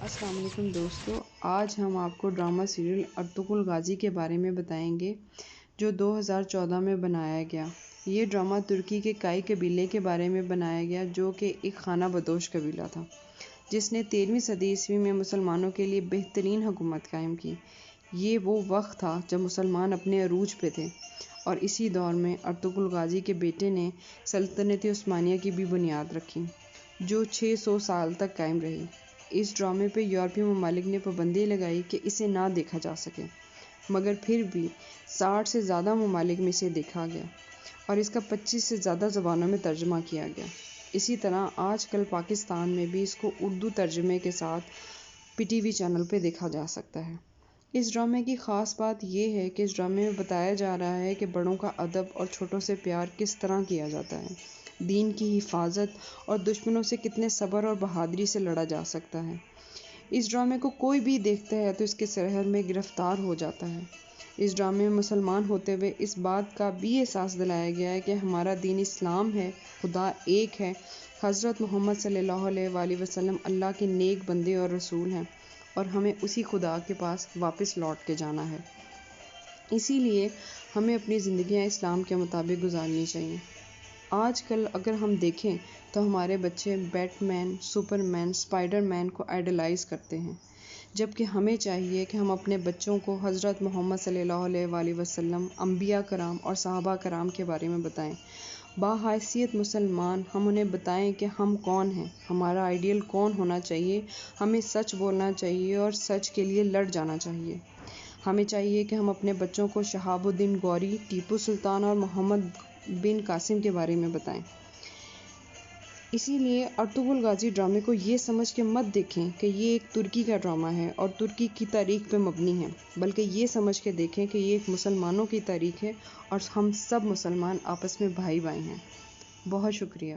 السلام علیکم دوستو، آج ہم آپ کو ڈرامہ سیریل ارطغرل غازی کے بارے میں بتائیں گے جو 2014 میں بنایا گیا۔ یہ ڈرامہ ترکی کے کائی قبیلے کے بارے میں بنایا گیا جو کہ ایک خانہ بدوش قبیلہ تھا جس نے 13ویں صدی عیسوی میں مسلمانوں کے لیے بہترین حکومت قائم کی۔ یہ وہ وقت تھا جب مسلمان اپنے عروج پہ تھے اور اسی دور میں ارطغرل غازی کے بیٹے نے سلطنت عثمانیہ کی بھی بنیاد رکھی جو 600 سال تک قائم رہی۔ اس ڈرامے پہ یورپی ممالک نے پابندی لگائی کہ اسے نہ دیکھا جا سکے، مگر پھر بھی 60 سے زیادہ ممالک میں اسے دیکھا گیا اور اس کا 25 سے زیادہ زبانوں میں ترجمہ کیا گیا۔ اسی طرح آج کل پاکستان میں بھی اس کو اردو ترجمے کے ساتھ پی ٹی وی چینل پہ دیکھا جا سکتا ہے۔ اس ڈرامے کی خاص بات یہ ہے کہ اس ڈرامے میں بتایا جا رہا ہے کہ بڑوں کا ادب اور چھوٹوں سے پیار کس طرح کیا جاتا ہے، دین کی حفاظت اور دشمنوں سے کتنے صبر اور بہادری سے لڑا جا سکتا ہے۔ اس ڈرامے کو کوئی بھی دیکھتا ہے تو اس کے سحر میں گرفتار ہو جاتا ہے۔ اس ڈرامے میں مسلمان ہوتے ہوئے اس بات کا بھی احساس دلایا گیا ہے کہ ہمارا دین اسلام ہے، خدا ایک ہے، حضرت محمد صلی اللہ علیہ وآلہ وسلم اللہ کے نیک بندے اور رسول ہیں اور ہمیں اسی خدا کے پاس واپس لوٹ کے جانا ہے۔ اسی لیے ہمیں اپنی زندگیاں اسلام کے مطابق گزارنی چاہیے۔ آج کل اگر ہم دیکھیں تو ہمارے بچے بیٹ مین، سپر مین، اسپائڈر مین کو آئیڈلائز کرتے ہیں، جبکہ ہمیں چاہیے کہ ہم اپنے بچوں کو حضرت محمد صلی اللہ علیہ وآلہ وسلم، انبیاء کرام اور صحابہ کرام کے بارے میں بتائیں۔ بحیثیت مسلمان ہم انہیں بتائیں کہ ہم کون ہیں، ہمارا آئیڈیل کون ہونا چاہیے، ہمیں سچ بولنا چاہیے اور سچ کے لیے لڑ جانا چاہیے۔ ہمیں چاہیے کہ ہم اپنے بچوں کو شہاب الدین غوری، ٹیپو سلطان اور محمد بن قاسم کے بارے میں بتائیں۔ اسی لیے ارطغرل غازی ڈرامے کو یہ سمجھ کے مت دیکھیں کہ یہ ایک ترکی کا ڈرامہ ہے اور ترکی کی تاریخ پہ مبنی ہے، بلکہ یہ سمجھ کے دیکھیں کہ یہ ایک مسلمانوں کی تاریخ ہے اور ہم سب مسلمان آپس میں بھائی بھائی ہیں۔ بہت شکریہ۔